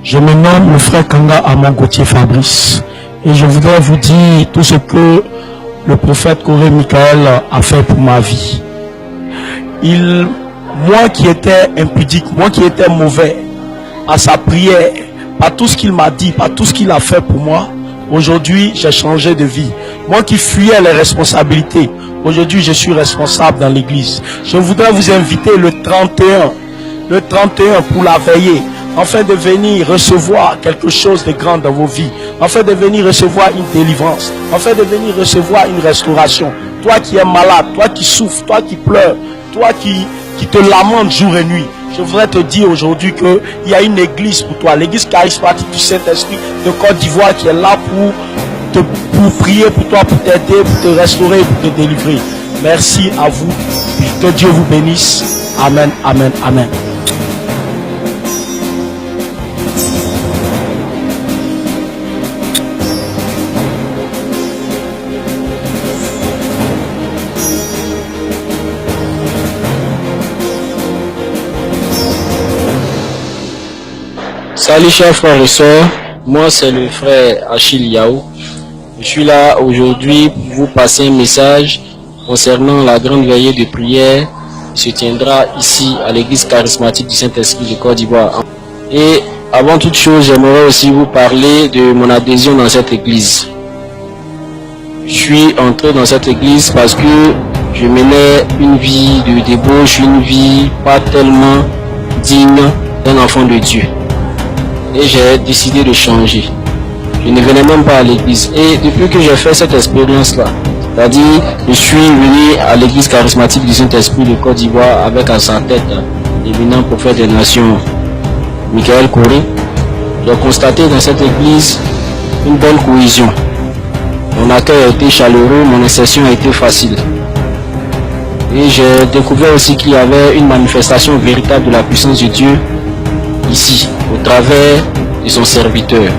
Je me nomme le frère Kanga Amon Gauthier Fabrice et je voudrais vous dire tout ce que le prophète Coré Michael a fait pour ma vie. Moi qui étais impudique, moi qui étais mauvais, à sa prière, par tout ce qu'il m'a dit, par tout ce qu'il a fait pour moi, aujourd'hui j'ai changé de vie. Moi qui fuyais les responsabilités, aujourd'hui je suis responsable dans l'église. Je voudrais vous inviter le 31 pour la veillée, afin de venir recevoir quelque chose de grand dans vos vies, afin de venir recevoir une délivrance, afin de venir recevoir une restauration. Toi qui es malade, toi qui souffres, toi qui pleures, toi qui te lamentes jour et nuit, je voudrais te dire aujourd'hui qu'il y a une église pour toi, l'église charismatique du Saint-Esprit de Côte d'Ivoire qui est là pour prier pour toi, pour t'aider, pour te restaurer, pour te délivrer. Merci à vous. Que Dieu vous bénisse. Amen, amen, amen. Salut chers frères et sœurs, moi c'est le frère Achille Yao. Je suis là aujourd'hui pour vous passer un message concernant la grande veillée de prière qui se tiendra ici à l'église charismatique du Saint-Esprit de Côte d'Ivoire. Et avant toute chose, j'aimerais aussi vous parler de mon adhésion dans cette église. Je suis entré dans cette église parce que je menais une vie de débauche, une vie pas tellement digne d'un enfant de Dieu. Et j'ai décidé de changer. Je ne venais même pas à l'église. Et depuis que j'ai fait cette expérience-là, c'est-à-dire je suis venu à l'église charismatique du Saint-Esprit de Côte d'Ivoire avec à sa tête l'éminent prophète des nations, Michael Coré, j'ai constaté dans cette église une bonne cohésion. Mon accueil a été chaleureux, mon insertion a été facile. Et j'ai découvert aussi qu'il y avait une manifestation véritable de la puissance de Dieu ici, au travers de son serviteur.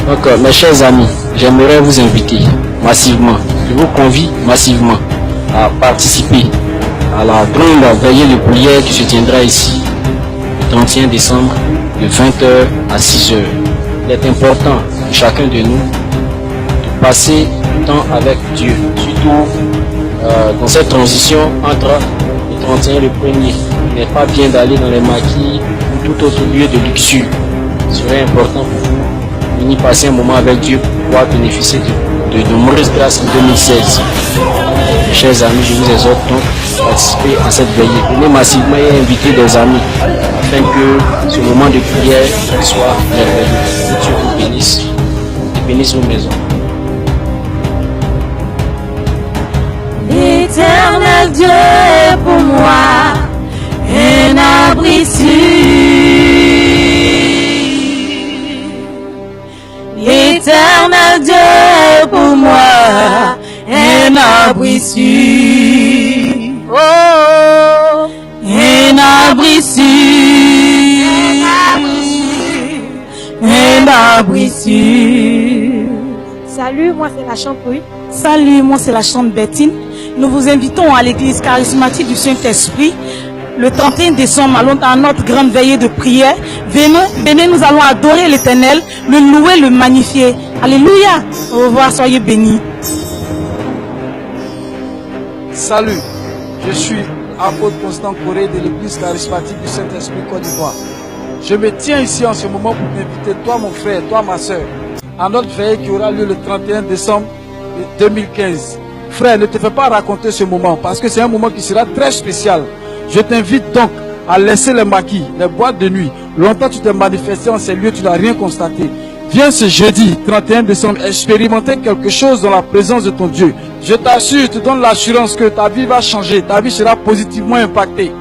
Donc mes chers amis, j'aimerais vous inviter massivement, je vous convie massivement à participer à la grande veillée de prière qui se tiendra ici le 31 décembre de 20h à 6h. Il est important pour chacun de nous de passer du temps avec Dieu, surtout dans cette transition entre le 31 et le 1er. Il n'est pas bien d'aller dans les maquis ou tout autre lieu de luxure. Il serait important pour vous de venir passer un moment avec Dieu pour pouvoir bénéficier de nombreuses grâces en 2016. Mes chers amis, je vous exhorte donc à participer à cette veillée. Venez massivement et inviter des amis afin que ce moment de prière soit merveilleux. Que Dieu vous bénisse et bénisse vos maisons. L'éternel Dieu est pour moi un abri sûr. L'éternel Dieu est pour moi un abri sûr. Oh, un abri sûr. Un abri sûr. Salut, moi c'est la chantouille. Salut, moi c'est la chante Bettine. Nous vous invitons à l'église charismatique du Saint-Esprit. Le 31 décembre, allons à notre grande veillée de prière. Venez, nous allons adorer l'Éternel, le louer, le magnifier. Alléluia. Au revoir, soyez bénis. Salut, je suis apôtre Constant Coré de l'église charismatique du Saint-Esprit Côte d'Ivoire. Je me tiens ici en ce moment pour t'inviter, toi mon frère, toi ma soeur, à notre veillée qui aura lieu le 31 décembre 2015. Frère, ne te fais pas raconter ce moment parce que c'est un moment qui sera très spécial. Je t'invite donc à laisser les maquis, les boîtes de nuit. Longtemps tu t'es manifesté en ces lieux, tu n'as rien constaté. Viens ce jeudi 31 décembre expérimenter quelque chose dans la présence de ton Dieu. Je t'assure, je te donne l'assurance que ta vie va changer, ta vie sera positivement impactée.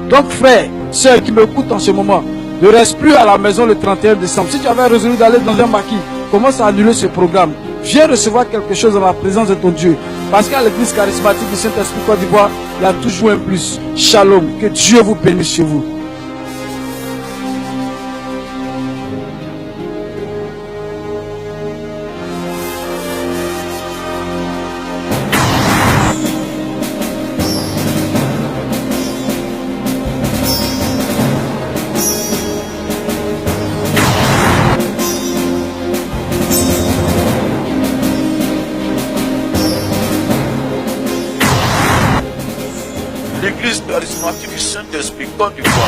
Donc frère, sœur qui m'écoute en ce moment, ne reste plus à la maison le 31 décembre. Si tu avais résolu d'aller dans un maquis, commence à annuler ce programme. Viens recevoir quelque chose dans la présence de ton Dieu. Parce qu'à l'église charismatique du Saint-Esprit Côte d'Ivoire, il y a toujours un plus. Shalom. Que Dieu vous bénisse chez vous. charismatique du Saint-Esprit Côte d'Ivoire,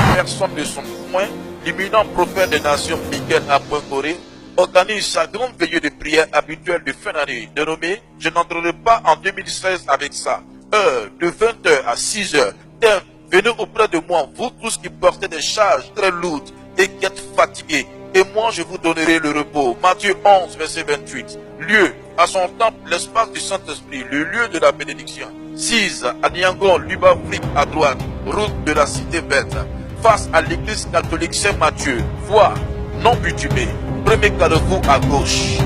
la personne de son point, l'imminent prophète des nations Miguel Apoincoré, organise sa grande veillée de prière habituelle de fin d'année, dénommée « Je n'entrerai pas en 2016 avec ça ». Heure de 20h à 6h. Thème, venez auprès de moi, vous tous qui portez des charges très lourdes et qui êtes fatigués, et moi je vous donnerai le repos. Matthieu 11, verset 28. Lieu, à son temple, l'espace du Saint-Esprit, le lieu de la bénédiction. 6. À Niangon, Lubafrique à droite, route de la cité bête, face à l'église catholique Saint-Mathieu, voie non bitumée, premier carrefour à gauche.